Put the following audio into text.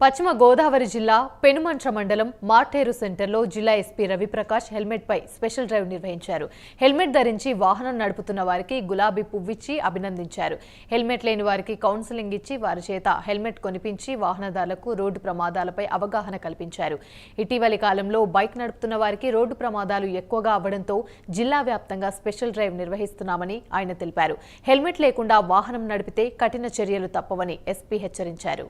పశ్చిమ గోదావరి జిల్లా పెనుమంట్ర మండలం మార్టేరు సెంటర్లో జిల్లా ఎస్పీ రవిప్రకాష్ హెల్మెట్ పై స్పెషల్ డ్రైవ్ నిర్వహించారు. హెల్మెట్ ధరించి వాహనం నడుపుతున్న వారికి గులాబీ పువ్విచ్చి అభినందించారు. హెల్మెట్ లేని వారికి కౌన్సిలింగ్ ఇచ్చి వారి చేత హెల్మెట్ కొనిపించి వాహనదారులకు రోడ్డు ప్రమాదాలపై అవగాహన కల్పించారు. ఇటీవలి కాలంలో బైక్ నడుపుతున్న వారికి రోడ్డు ప్రమాదాలు ఎక్కువగా అవ్వడంతో జిల్లా వ్యాప్తంగా స్పెషల్ డ్రైవ్ నిర్వహిస్తున్నామని ఆయన తెలిపారు. హెల్మెట్ లేకుండా వాహనం నడిపితే కఠిన చర్యలు తప్పవని ఎస్పీ హెచ్చరించారు.